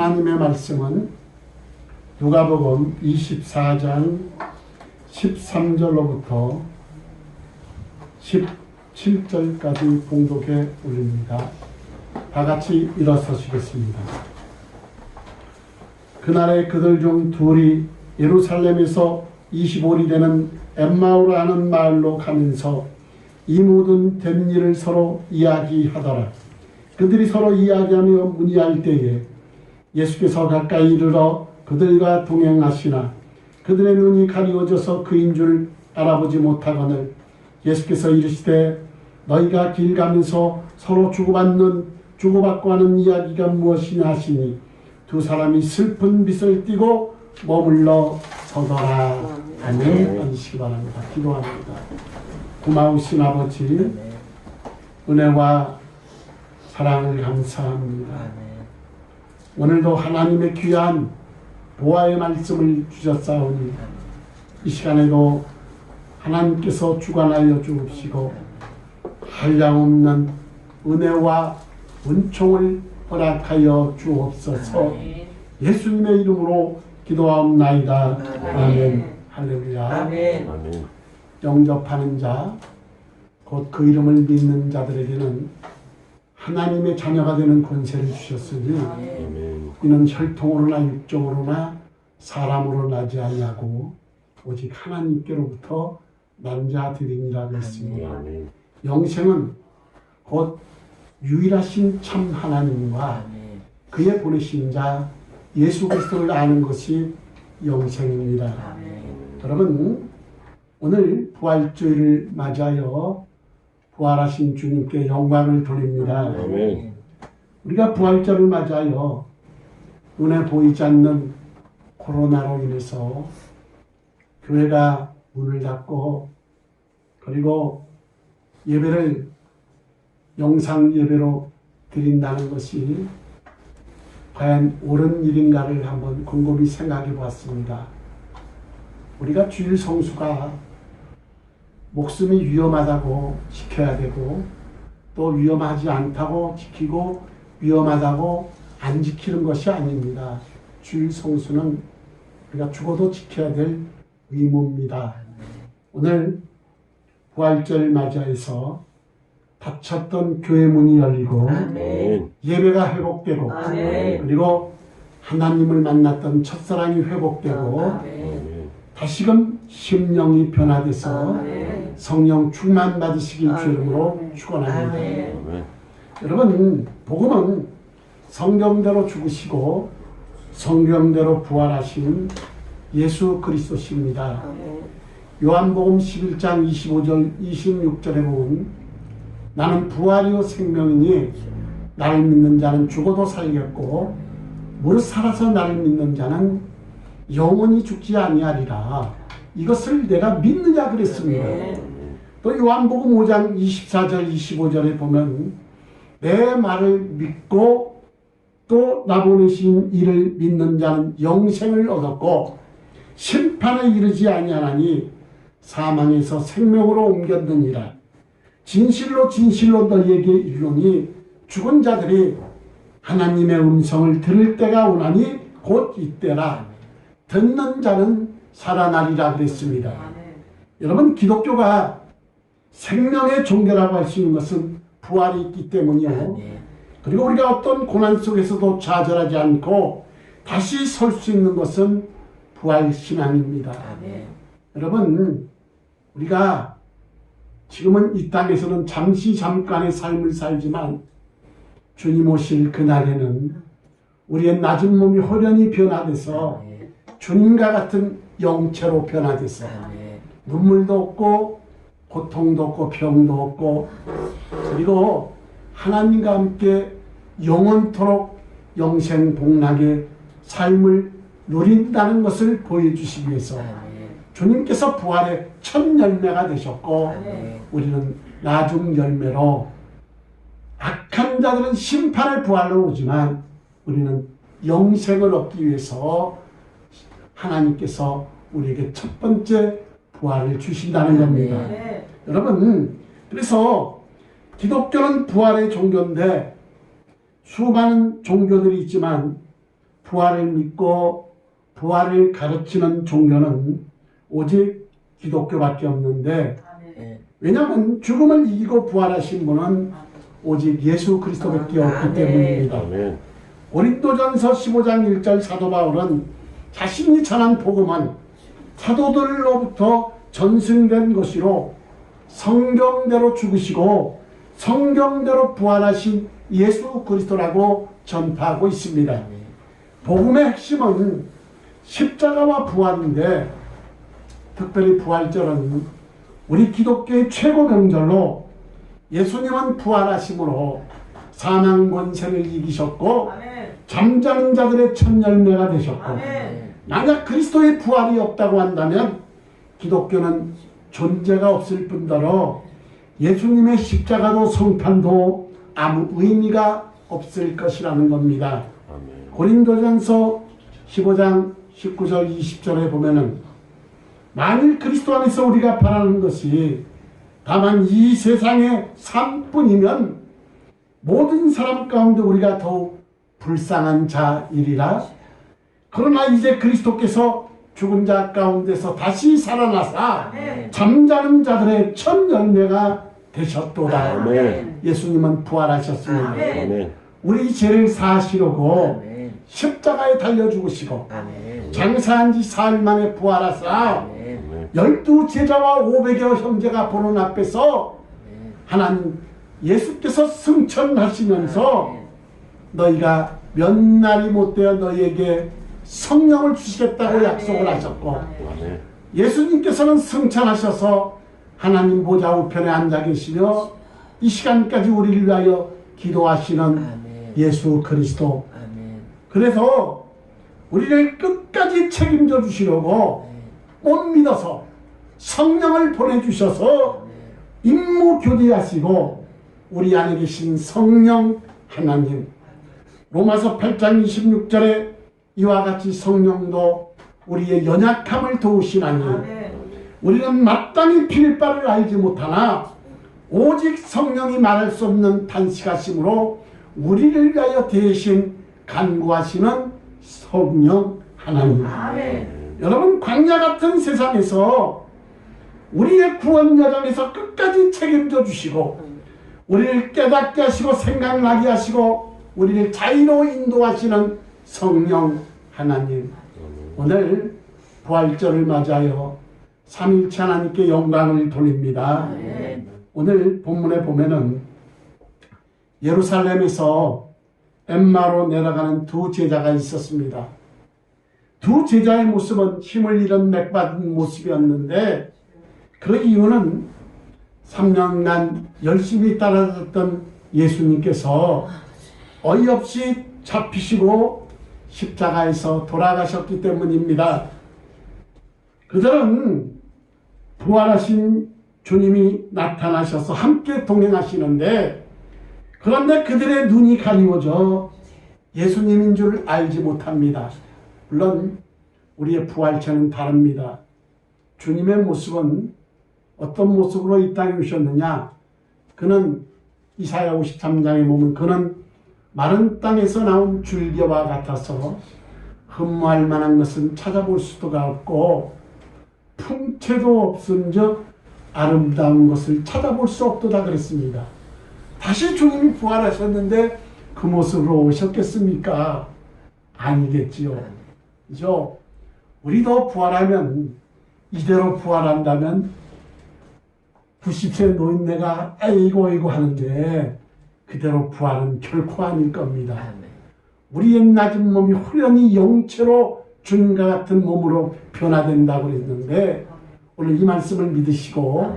하나님의 말씀은 누가복음 24장 13절로부터 17절까지 봉독해 올립니다. 다 같이 일어서시겠습니다. 그날에 그들 중 둘이 예루살렘에서 25리 되는 엠마오라 하는 마을로 가면서 이 모든 된 일을 서로 이야기하더라. 그들이 서로 이야기하며 문의할 때에 예수께서 가까이 이르러 그들과 동행하시나 그들의 눈이 가리워져서 그인 줄 알아보지 못하거늘 예수께서 이르시되 너희가 길 가면서 서로 주고받고 하는 이야기가 무엇이냐 하시니 두 사람이 슬픈 빛을 띠고 머물러 서더라. 아멘. 앉으시기 바랍니다. 기도합니다. 고마우신 아버지, 은혜와 사랑을 감사합니다. 오늘도 하나님의 귀한 보화의 말씀을 주셨사오니 이 시간에도 하나님께서 주관하여 주옵시고 한량없는 은혜와 은총을 허락하여 주옵소서. 예수님의 이름으로 기도하옵나이다. 아멘. 할렐루야. 아멘. 영접하는 자, 곧 그 이름을 믿는 자들에게는 하나님의 자녀가 되는 권세를 주셨으니 이는 혈통으로나 육적으로나 사람으로 나지 아니하고 오직 하나님께로부터 난 자들이니라 했습니다. 영생은 곧 유일하신 참 하나님과 그의 보내신 자 예수 그리스도를 아는 것이 영생입니다. 여러분, 오늘 부활주일을 맞이하여 부활하신 주님께 영광을 돌립니다. 아멘. 우리가 부활절을 맞이하여 눈에 보이지 않는 코로나로 인해서 교회가 문을 닫고 그리고 예배를 영상 예배로 드린다는 것이 과연 옳은 일인가를 한번 곰곰이 생각해 보았습니다. 우리가 주일 성수가 목숨이 위험하다고 지켜야 되고 또 위험하지 않다고 지키고 위험하다고 안 지키는 것이 아닙니다. 주일 성수는 우리가 죽어도 지켜야 될 의무입니다. 오늘 부활절 맞이해서 닫혔던 교회 문이 열리고 아멘. 예배가 회복되고 아멘. 그리고 하나님을 만났던 첫사랑이 회복되고 아멘. 다시금 심령이 변화돼서 성령 충만 받으시길 주 이름으로 축원합니다. 여러분, 복음은 성경대로 죽으시고 성경대로 부활하신 예수 그리스도십니다. 요한복음 11장 25절 26절에 보면 나는 부활이요 생명이니 나를 믿는 자는 죽어도 살겠고 무릇 살아서 나를 믿는 자는 영원히 죽지 아니하리라. 이것을 내가 믿느냐 그랬습니다. 또 요한복음 5장 24절 25절에 보면 내 말을 믿고 또 나 보내신 이를 믿는 자는 영생을 얻었고 심판에 이르지 아니하나니 사망에서 생명으로 옮겼느니라. 진실로 진실로 너희에게 이르노니 죽은 자들이 하나님의 음성을 들을 때가 오나니 곧 이때라. 듣는 자는 살아나리라 그랬습니다. 여러분, 기독교가 생명의 종교라고 할 수 있는 것은 부활이 있기 때문이요. 그리고 우리가 어떤 고난 속에서도 좌절하지 않고 다시 설 수 있는 것은 부활신앙입니다. 여러분, 우리가 지금은 이 땅에서는 잠깐의 삶을 살지만 주님 오실 그날에는 우리의 낮은 몸이 호련히 변화돼서 주님과 같은 영체로 변화돼서 눈물도 없고 고통도 없고 병도 없고 그리고 하나님과 함께 영원토록 영생복락의 삶을 누린다는 것을 보여주시기 위해서 주님께서 부활의 첫 열매가 되셨고 우리는 나중 열매로 악한 자들은 심판의 부활로 오지만 우리는 영생을 얻기 위해서 하나님께서 우리에게 첫 번째 부활을 주신다는 겁니다. 여러분, 그래서 기독교는 부활의 종교인데 수많은 종교들이 있지만 부활을 믿고 부활을 가르치는 종교는 오직 기독교밖에 없는데, 왜냐하면 죽음을 이기고 부활하신 분은 오직 예수 그리스도밖에 없기 때문입니다. 아멘. 고린도전서 15장 1절 사도 바울은 자신이 전한 복음은 사도들로부터 전승된 것이로 성경대로 죽으시고 성경대로 부활하신 예수 그리스도라고 전파하고 있습니다. 복음의 핵심은 십자가와 부활인데, 특별히 부활절은 우리 기독교의 최고 명절로 예수님은 부활하심으로 사망 권세를 이기셨고 잠자는 자들의 첫 열매가 되셨고, 만약 그리스도의 부활이 없다고 한다면 기독교는 존재가 없을 뿐더러 예수님의 십자가도 성탄도 아무 의미가 없을 것이라는 겁니다. 아멘. 고린도전서 15장 19절 20절에 보면은 만일 그리스도 안에서 우리가 바라는 것이 다만 이 세상의 삶뿐이면 모든 사람 가운데 우리가 더욱 불쌍한 자이리라. 그러나 이제 그리스도께서 죽은 자 가운데서 다시 살아나사 잠자는 자들의 첫 열매가 되셨도다. 아멘. 예수님은 부활하셨습니다. 아멘. 우리 죄를 사하시려고 십자가에 달려 죽으시고 장사한 지 사흘 만에 부활하사 12 제자와 500여 형제가 보는 앞에서 하나님 예수께서 승천하시면서 너희가 몇 날이 못되어 너희에게 성령을 주시겠다고 약속을 하셨고, 아멘. 예수님께서는 승천하셔서 하나님 보좌 우편에 앉아 계시며 이 시간까지 우리를 위하여 기도하시는 예수 그리스도. 그래서 우리를 끝까지 책임져 주시려고 못 믿어서 성령을 보내주셔서 임무 교대하시고 우리 안에 계신 성령 하나님, 로마서 8장 26절에 이와 같이 성령도 우리의 연약함을 도우시나니 우리는 마땅히 빌 바를 알지 못하나 오직 성령이 말할 수 없는 탄식하심으로 우리를 위하여 대신 간구하시는 성령 하나님. 여러분, 광야 같은 세상에서 우리의 구원 여정에서 끝까지 책임져 주시고 우리를 깨닫게 하시고 생각나게 하시고 우리를 자유로 인도하시는 성령 하나님. 오늘 부활절을 맞아요 삼일체 하나님께 영광을 돌립니다. 오늘 본문에 보면은 예루살렘에서 엠마로 내려가는 두 제자가 있었습니다. 두 제자의 모습은 힘을 잃은 맥받은 모습이었는데, 그 이유는 3년간 열심히 따라줬던 예수님께서 어이없이 잡히시고 십자가에서 돌아가셨기 때문입니다. 그들은 부활하신 주님이 나타나셔서 함께 동행하시는데, 그런데 그들의 눈이 가리워져 예수님인 줄 알지 못합니다. 물론 우리의 부활체는 다릅니다. 주님의 모습은 어떤 모습으로 이 땅에 오셨느냐? 그는 이사야 53장에 보면 그는 마른 땅에서 나온 줄기와 같아서 흠모할 만한 것은 찾아볼 수가 없고 풍채도 없은즉 아름다운 것을 찾아볼 수 없도다 그랬습니다. 다시 주님이 부활하셨는데 그 모습으로 오셨겠습니까? 아니겠지요. 그죠? 우리도 부활하면, 이대로 부활한다면 90세 노인네가 아이고 하는데 그대로 부활은 결코 아닐 겁니다. 우리의 낮은 몸이 후련히 영체로 주님과 같은 몸으로 변화된다고 그랬는데, 오늘 이 말씀을 믿으시고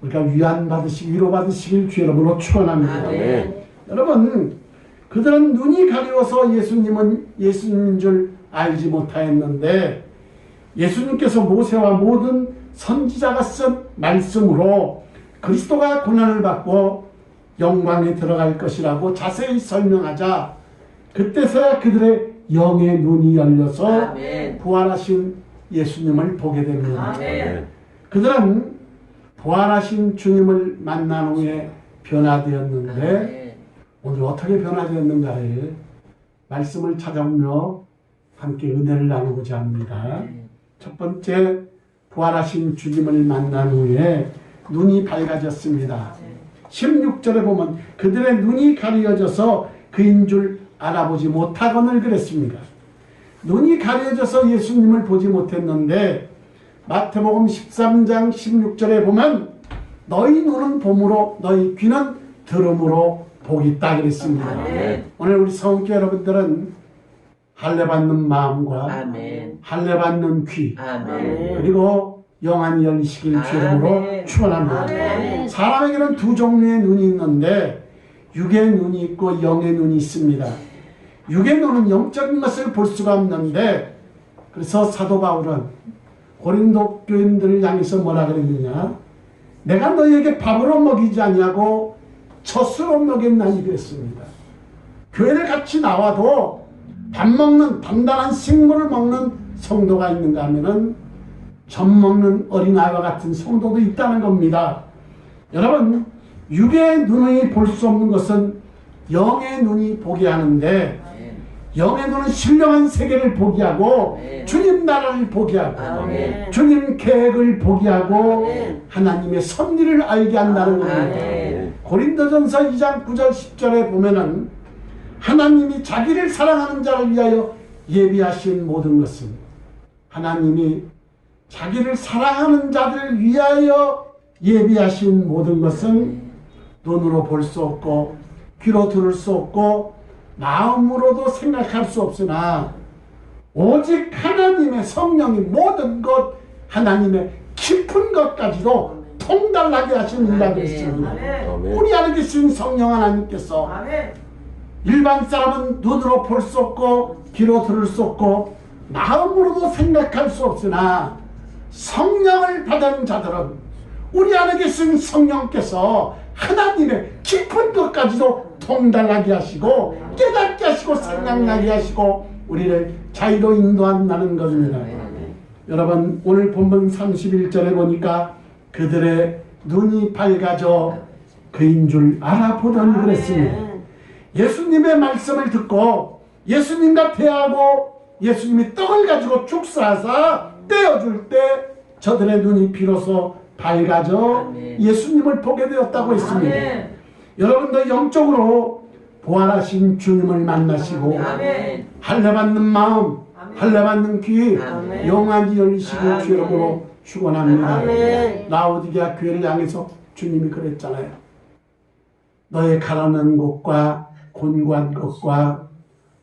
우리가 위안받으시고 위로받으시길 주 이름으로 축원합니다. 여러분, 그들은 눈이 가리워서 예수님은 예수님인 줄 알지 못하였는데, 예수님께서 모세와 모든 선지자가 쓴 말씀으로 그리스도가 고난을 받고 영광에 들어갈 것이라고 자세히 설명하자 그때서야 그들의 영의 눈이 열려서 부활하신 예수님을 보게 됩니다. 그들은 부활하신 주님을 만난 후에 변화되었는데 오늘 어떻게 변화되었는가를 말씀을 찾아오며 함께 은혜를 나누고자 합니다. 첫 번째, 부활하신 주님을 만난 후에 눈이 밝아졌습니다. 16절에 보면 그들의 눈이 가려져서 그인 줄 알아보지 못하거늘 그랬습니다. 눈이 가려져서 예수님을 보지 못했는데 마태복음 13장 16절에 보면 너희 눈은 봄으로 너희 귀는 들음으로 복이 있다 그랬습니다. 아멘. 오늘 우리 성교 여러분들은 할례받는 마음과 아멘. 할례받는 귀 아멘. 그리고 영안이 열리시길 주름으로 아멘. 축원합니다. 아멘. 사람에게는 두 종류의 눈이 있는데 육의 눈이 있고 영의 눈이 있습니다. 육의 눈은 영적인 것을 볼 수가 없는데 그래서 사도 바울은 고린도 교인들을 향해서 뭐라 그랬느냐, 내가 너희에게 밥으로 먹이지 아니하고 젖으로 먹였나니 그랬습니다. 교회를 같이 나와도 밥 먹는 단단한 식물을 먹는 성도가 있는가 하면은 젖 먹는 어린아이와 같은 성도도 있다는 겁니다. 여러분, 육의 눈이 볼 수 없는 것은 영의 눈이 보게 하는데 영의 눈은 신령한 세계를 보게 하고 아멘. 주님 나라를 보게 하고 아멘. 주님 계획을 보게 하고 아멘. 하나님의 섭리를 알게 한다는 겁니다. 아멘. 고린도전서 2장 9절 10절에 보면은 하나님이 자기를 사랑하는 자를 위하여 예비하신 모든 것은 하나님이 자기를 사랑하는 자들을 위하여 예비하신 모든 것은 눈으로 볼 수 없고 귀로 들을 수 없고 마음으로도 생각할 수 없으나 오직 하나님의 성령이 모든 것 하나님의 깊은 것까지도 통달하게 하시는 이라고 했습니다. 아멘. 우리 안에 계신 성령 하나님께서 일반 사람은 눈으로 볼 수 없고 귀로 들을 수 없고 마음으로도 생각할 수 없으나 성령을 받은 자들은 우리 안에 계신 성령께서 하나님의 깊은 것까지도 통달하게 하시고 깨닫게 하시고 생각나게 하시고 우리를 자유로 인도한다는 것입니다. 여러분, 오늘 본문 31절에 보니까 그들의 눈이 밝아져 그인 줄 알아보더니 그랬습니다. 예수님의 말씀을 듣고 예수님과 대하고 예수님이 떡을 가지고 축사하사 떼어줄 때 저들의 눈이 비로소 밝아져 아멘. 예수님을 보게 되었다고 했습니다. 여러분도 영적으로 부활하신 주님을 만나시고 아멘. 할례받는 마음, 할례받는 귀, 아멘. 영안이 열리시고 아멘. 주여로 축원합니다. 아멘. 라오디게아 교회를 향해서 주님이 그랬잖아요. 너의 가라는 곳과 곤고한 것과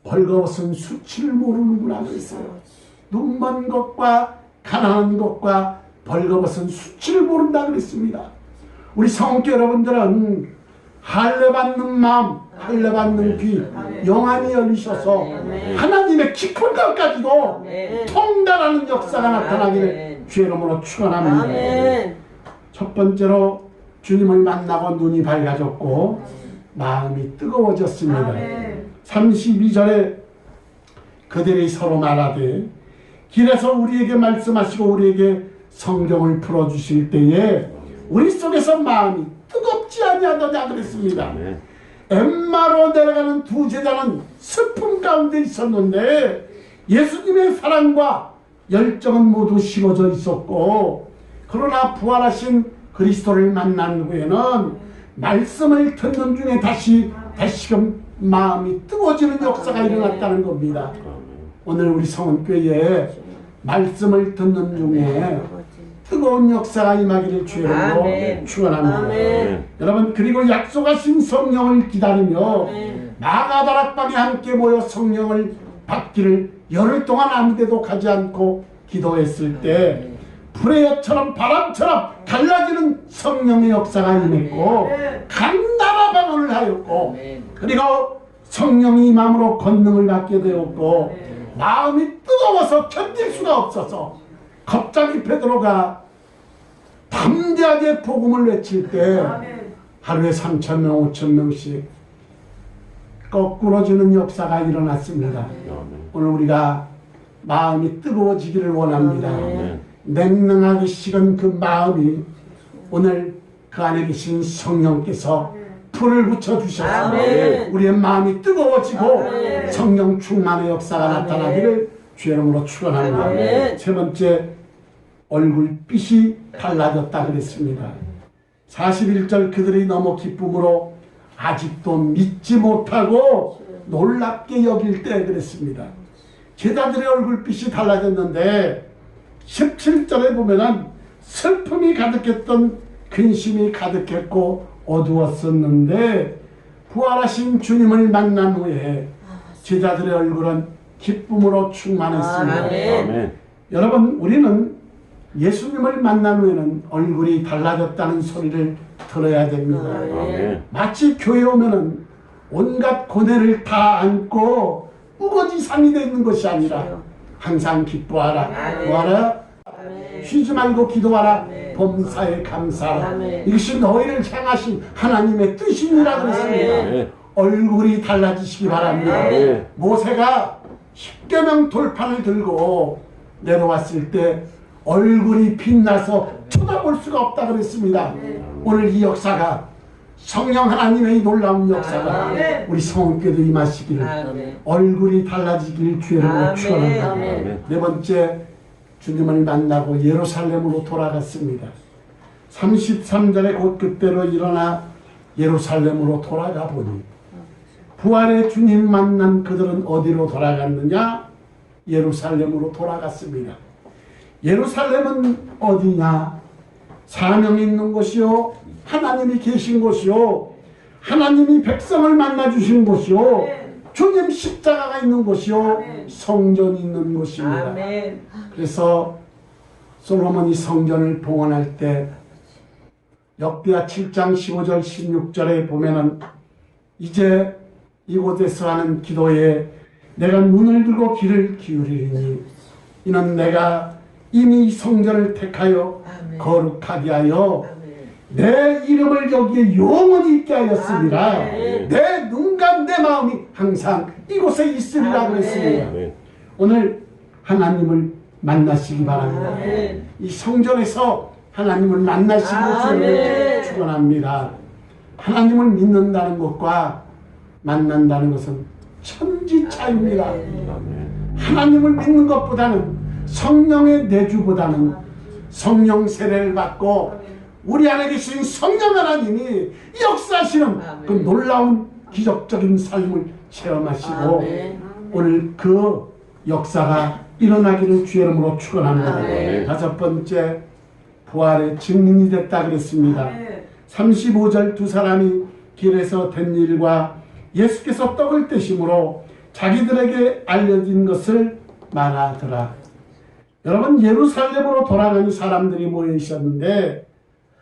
벌거벗은 수치를 모르는구나 그랬어요. 눈먼 것과 가난한 것과 벌거벗은 수치를 모른다 그랬습니다. 우리 성도 여러분들은 할례받는 마음, 할례받는 귀, 영안이 열리셔서 하나님의 깊은 것까지도 아멘. 통달하는 역사가 나타나기를 아멘. 주의 이름으로 축원합니다. 아멘. 첫 번째로 주님을 만나고 눈이 밝아졌고 마음이 뜨거워졌습니다. 32절에 그들이 서로 말하되 길에서 우리에게 말씀하시고 우리에게 성경을 풀어주실 때에 우리 속에서 마음이 뜨겁지 아니하더냐 그랬습니다. 아멘. 엠마로 내려가는 두 제자는 슬픔 가운데 있었는데 예수님의 사랑과 열정은 모두 식어져 있었고 그러나 부활하신 그리스도를 만난 후에는 말씀을 듣는 중에 다시금 마음이 뜨거워지는 역사가 일어났다는 겁니다. 오늘 우리 성은교회에 말씀을 듣는 중에 뜨거운 역사가 임하기를 주의로 아멘. 축원합니다. 아멘. 여러분, 그리고 약속하신 성령을 기다리며 마가다락방에 함께 모여 성령을 받기를 열흘 동안 아무데도 가지 않고 기도했을 때 불의 여처럼 바람처럼 갈라지는 성령의 역사가 임했고 간나라 방언을 하였고 그리고 성령이 마음으로 권능을 받게 되었고 마음이 뜨거워서 견딜 수가 없어서 갑자기 베드로가 담대하게 복음을 외칠 때 하루에 3,000명, 5,000명씩 거꾸로지는 역사가 일어났습니다. 오늘 우리가 마음이 뜨거워지기를 원합니다. 냉랭하게 식은 그 마음이 오늘 그 안에 계신 성령께서 불을 붙여주셔서 아멘. 우리의 마음이 뜨거워지고 아멘. 성령 충만의 역사가 아멘. 나타나기를 주의 이름으로 축원합니다. 아멘. 세 번째, 얼굴빛이 달라졌다 그랬습니다. 41절 그들이 너무 기쁨으로 아직도 믿지 못하고 놀랍게 여길 때 그랬습니다. 제자들의 얼굴빛이 달라졌는데 17절에 보면은 슬픔이 가득했던 근심이 가득했고 어두웠었는데 부활하신 주님을 만난 후에 제자들의 얼굴은 기쁨으로 충만했습니다. 아멘. 아멘. 여러분, 우리는 예수님을 만난 후에는 얼굴이 달라졌다는 소리를 들어야 됩니다. 아멘. 마치 교회 오면은 온갖 고뇌를 다 안고 우거지상이 되어 있는 것이 아니라 항상 기뻐하라, 아멘. 뭐하라, 아멘. 쉬지 말고 기도하라, 아멘. 범사에 감사하라. 아멘. 이것이 너희를 향하신 하나님의 뜻이니라 그랬습니다. 아멘. 얼굴이 달라지시기 바랍니다. 아멘. 모세가 십계명 돌판을 들고 내려왔을 때 얼굴이 빛나서 쳐다볼 수가 없다 그랬습니다. 오늘 이 역사가 성령 하나님의 이 놀라운 역사가 아멘. 우리 성교도 임하시기를 아멘. 얼굴이 달라지길 주의 이름으로 아멘. 축원합니다. 아멘. 네 번째, 주님을 만나고 예루살렘으로 돌아갔습니다. 33절에 곧 그때로 일어나 예루살렘으로 돌아가 보니 부활의 주님 만난 그들은 어디로 돌아갔느냐? 예루살렘으로 돌아갔습니다. 예루살렘은 어디냐? 사명이 있는 곳이요, 하나님이 계신 곳이요, 하나님이 백성을 만나주신 곳이요, 주님 십자가가 있는 곳이요, 성전이 있는 곳입니다. 아멘. 그래서 솔로몬이 성전을 봉헌할 때 역대하 7장 15절 16절에 보면은 이제 이곳에서 하는 기도에 내가 눈을 들고 귀를 기울이니 이는 내가 이미 성전을 택하여 아멘. 거룩하게 하여 아멘. 내 이름을 여기에 영원히 있게 하였습니다. 아멘. 내 눈과 내 마음이 항상 이곳에 있으리라 아멘. 그랬습니다. 아멘. 오늘 하나님을 만나시기 바랍니다. 아멘. 이 성전에서 하나님을 만나시고 주님을 아멘. 축원합니다. 하나님을 믿는다는 것과 만난다는 것은 천지 차이입니다. 아멘. 하나님을 믿는 것보다는 성령의 내주보다는 성령 세례를 받고 우리 안에 계신 성령 하나님이 역사하시는 그 놀라운 기적적인 삶을 체험하시고 아멘. 오늘 그 역사가 일어나기를 주의 이름으로 축원합니다. 아멘. 다섯 번째, 부활의 증인이 됐다 그랬습니다. 35절 두 사람이 길에서 된 일과 예수께서 떡을 떼심으로 자기들에게 알려진 것을 말하더라. 여러분, 예루살렘으로 돌아가는 사람들이 모여 있었는데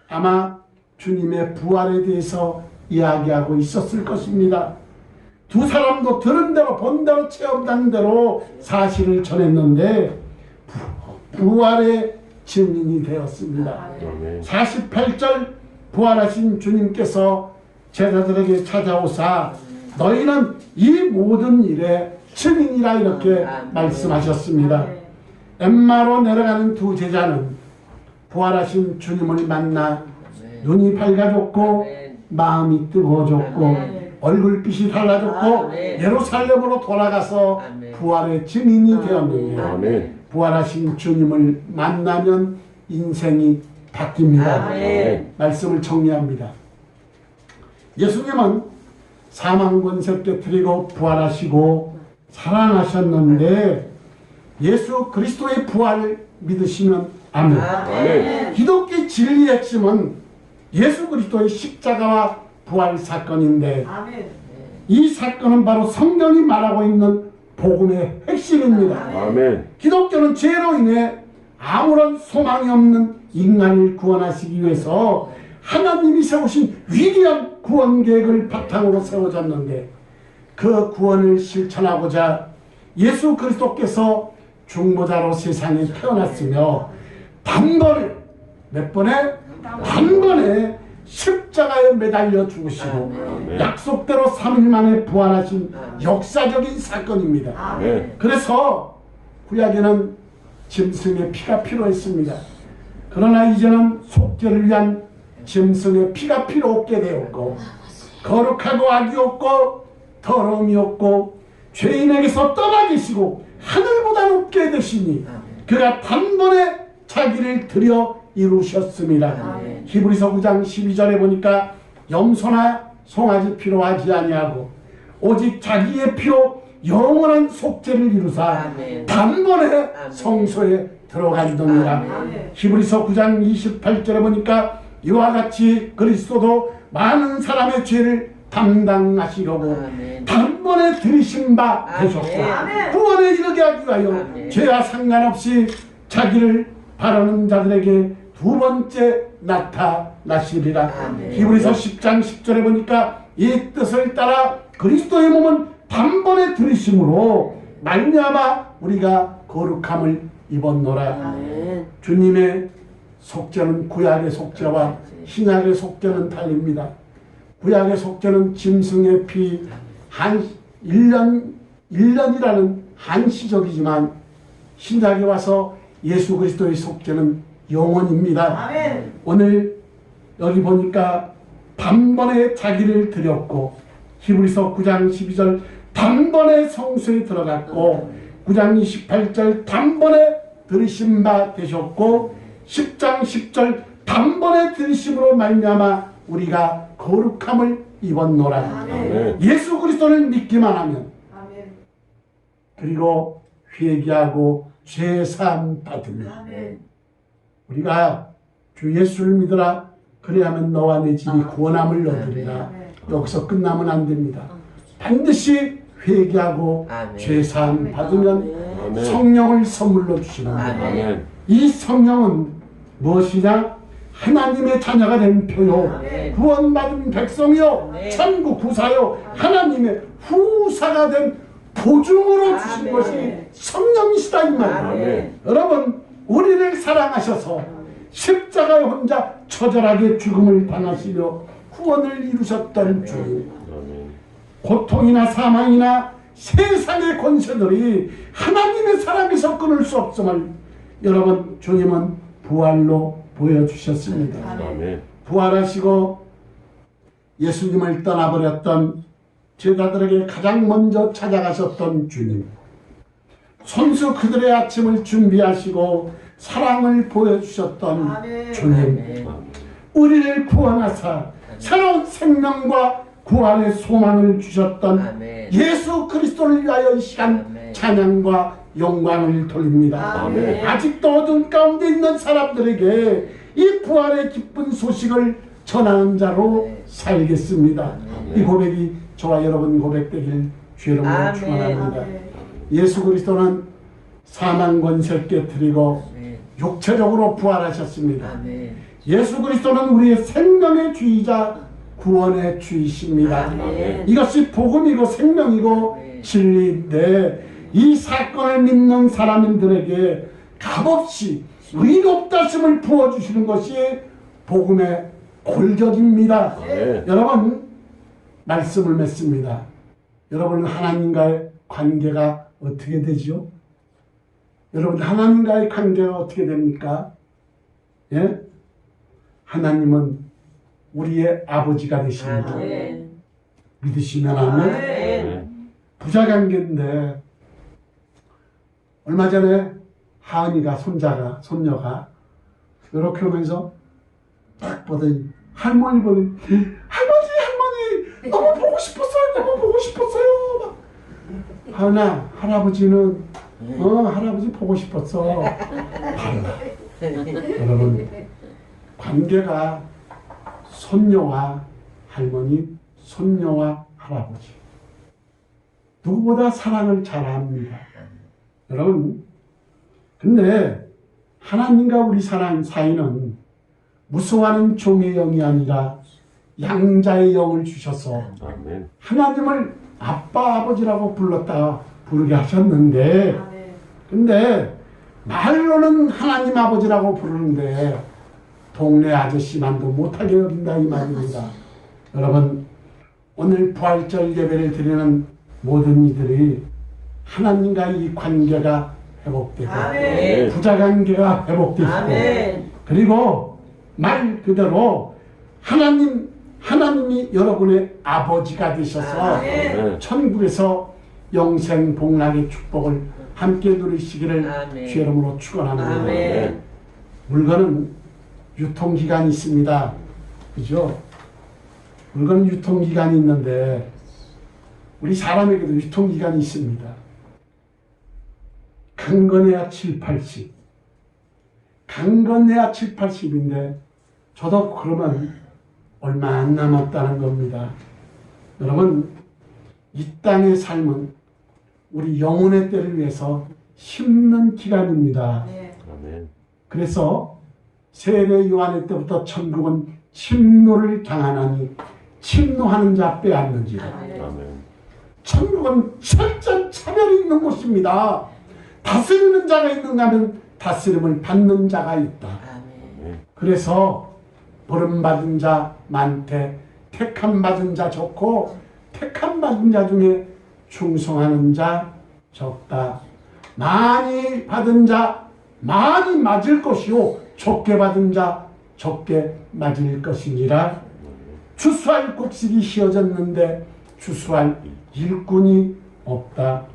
아마 주님의 부활에 대해서 이야기하고 있었을 것입니다. 두 사람도 들은 대로 본 대로 체험한 대로 사실을 전했는데 부활의 증인이 되었습니다. 아멘. 48절 부활하신 주님께서 제자들에게 찾아오사 너희는 이 모든 일에 증인이라 이렇게 말씀하셨습니다. 엠마로 내려가는 두 제자는 부활하신 주님을 만나 눈이 밝아졌고 마음이 뜨거워졌고 얼굴빛이 달라졌고 예루살렘으로 돌아가서 부활의 증인이 되었는데 아멘. 부활하신 주님을 만나면 인생이 바뀝니다. 아멘. 말씀을 정리합니다. 예수님은 사망 권세 깨뜨리고 부활하시고 살아나셨는데 예수 그리스도의 부활을 믿으시면 아멘. 아멘. 기독교의 진리의 핵심은 예수 그리스도의 십자가와 부활 사건인데 이 사건은 바로 성경이 말하고 있는 복음의 핵심입니다. 아멘. 기독교는 죄로 인해 아무런 소망이 없는 인간을 구원하시기 위해서 하나님이 세우신 위대한 구원 계획을 바탕으로 세워졌는데 그 구원을 실천하고자 예수 그리스도께서 중보자로 세상에 태어났으며 단번에 몇 번에? 단번에 십자가에 매달려 죽으시고 약속대로 3일 만에 부활하신 역사적인 사건입니다. 아멘. 그래서 구약에는 짐승의 피가 필요했습니다. 그러나 이제는 속죄를 위한 짐승의 피가 필요 없게 되었고 거룩하고 악이 없고 더러움이 없고 죄인에게서 떠나 계시고 하늘보다 높게 되시니 그가 단번에 자기를 들여 이루셨습니다. 히브리서 9장 12절에 보니까 염소나 송아지 피로 하지 아니하고 오직 자기의 피로 영원한 속죄를 이루사 단번에 성소에 들어간답니다. 히브리서 9장 28절에 보니까 이와 같이 그리스도도 많은 사람의 죄를 담당하시려고 단번에 들이신 바 되셨고 구원에 이르게 하기 위하여 죄와 상관없이 자기를 바라는 자들에게 두 번째 나타나시리라. 히브리서 10장 10절에 보니까 이 뜻을 따라 그리스도의 몸은 단번에 들이심으로 말미암아 우리가 거룩함을 입었노라. 주님의 속죄는 구약의 속죄와 신약의 속죄는 달립니다. 구약의 속죄는 짐승의 피 한 1년이라는 한시적이지만 신약에 와서 예수 그리스도의 속죄는 영원입니다. 오늘 여기 보니까 단번에 자기를 드렸고 히브리서 9장 12절 단번에 성소에 들어갔고 9장 28절 단번에 들으신 바 되셨고 10장 10절 단번에 들으심으로 말미암아 우리가 거룩함을 입었노라. 아멘. 예수 그리스도를 믿기만 하면 그리고 회개하고 죄사함 받으면 우리가 주 예수를 믿으라 그래야만 너와 내 집이 구원함을 얻으리라. 여기서 끝나면 안 됩니다. 반드시 회개하고 죄사함 받으면 성령을 선물로 주시는 거예요. 이 성령은 무엇이냐? 하나님의 자녀가 된 표요, 구원받은 백성이요, 천국 구사요, 하나님의 후사가 된 보증으로 주신 것이 성령이시다 이 말이에요. 여러분, 우리를 사랑하셔서 십자가에 혼자 처절하게 죽음을 당하시며 구원을 이루셨던 주님, 고통이나 사망이나 세상의 권세들이 하나님의 사랑에서 끊을 수 없음을 여러분, 주님은 부활로 보여주셨습니다. 아멘. 부활하시고 예수님을 떠나버렸던 제자들에게 가장 먼저 찾아가셨던 주님, 손수 그들의 아침을 준비하시고 사랑을 보여주셨던 주님, 우리를 구원하사 새로운 생명과 구원의 소망을 주셨던 예수 그리스도를 위하여 이 시간 찬양과 영광을 돌립니다. 아멘. 아직도 어둠 가운데 있는 사람들에게 이 부활의 기쁜 소식을 전하는 자로 살겠습니다. 이 고백이 저와 여러분 고백되길 주 이름으로 축원합니다. 예수 그리스도는 사망 권세를 깨뜨리고 육체적으로 부활하셨습니다. 예수 그리스도는 우리의 생명의 주이자 구원의 주이십니다. 이것이 복음이고 생명이고 진리인데 이 사건을 믿는 사람들에게 값없이 의롭다심을 부어주시는 것이 복음의 골격입니다. 여러분, 말씀을 맺습니다. 여러분, 하나님과의 관계가 어떻게 되죠? 여러분, 하나님과의 관계가 어떻게 됩니까? 예? 하나님은 우리의 아버지가 되십니다. 믿으시면 아멘. 부자관계인데 얼마 전에 하은이가 손녀가 이렇게 오면서 딱 보더니 할머니 보더니 할머니 너무 보고 싶었어요. 막. 하은아, 할아버지는 할아버지 보고 싶었어. 여러분, 관계가 손녀와 할머니, 손녀와 할아버지, 누구보다 사랑을 잘합니다. 여러분, 근데 하나님과 우리 사이는 무서워하는 종의 영이 아니라 양자의 영을 주셔서 아멘. 하나님을 아빠, 아버지라고 부르게 하셨는데, 근데 말로는 하나님 아버지라고 부르는데 동네 아저씨만도 못하게 여긴다 이 말입니다. 여러분, 오늘 부활절 예배를 드리는 모든 이들이 하나님과 이 관계가 회복되고 부자관계가 회복되고 그리고 말 그대로 하나님 하나님이 여러분의 아버지가 되셔서 아멘. 천국에서 영생 복락의 축복을 함께 누리시기를 아멘. 주의 이름으로 축원합니다. 아멘. 물건은 유통기간이 있습니다. 그죠? 물건은 유통기간이 있는데 우리 사람에게도 유통기간이 있습니다. 강건해야 7, 80. 강건해야 7, 80인데 저도 그러면 얼마 안 남았다는 겁니다. 여러분, 이 땅의 삶은 우리 영혼의 때를 위해서 심는 기간입니다. 아멘. 그래서 세례 요한의 때부터 천국은 침노를 당하나니 침노하는 자 빼앗는지라. 아멘. 천국은 철저한 차별이 있는 곳입니다. 다스리는 자가 있는가 하면 다스림을 받는 자가 있다. 아멘. 그래서 버림받은 자 많되 택함 받은 자 좋고 택함 받은 자 중에 충성하는 자 적다. 많이 받은 자 많이 맞을 것이요 적게 받은 자 적게 맞을 것이니라. 추수할 곡식이 휘어졌는데 추수할 일꾼이 없다.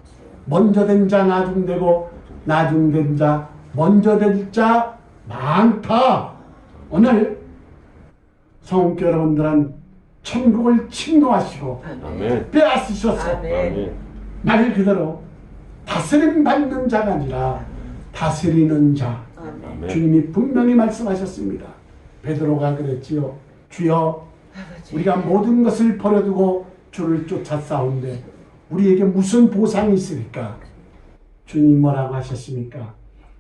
먼저 된 자 나중되고 나중된 자 먼저 될 자 많다. 오늘 성교 여러분들은 천국을 침노하시고 아멘. 빼앗으셨어. 아멘. 말 그대로 다스림 받는 자가 아니라 다스리는 자. 아멘. 주님이 분명히 말씀하셨습니다. 베드로가 그랬지요. 주여, 우리가 모든 것을 버려두고 주를 쫓아 싸운데 우리에게 무슨 보상이 있으리까? 주님 뭐라고 하셨습니까?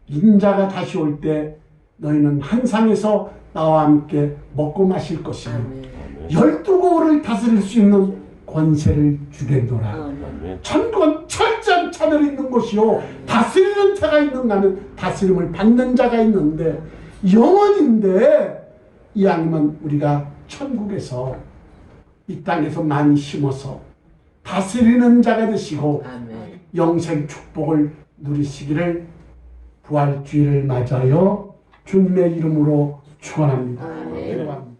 인자가 다시 올 때 너희는 한 상에서 나와 함께 먹고 마실 것이며 아멘. 12고을을 다스릴 수 있는 권세를 주겠노라. 아멘. 천국은 철저한 차별이 있는 곳이요 다스리는 자가 있는가 하면 다스림을 받는 자가 있는데 영원인데 이왕이면 우리가 천국에서 이 땅에서 많이 심어서 다스리는 자가 되시고 아멘. 영생 축복을 누리시기를 부활주의를 맞아요 주님의 이름으로 축원합니다. 아멘. 기도합니다.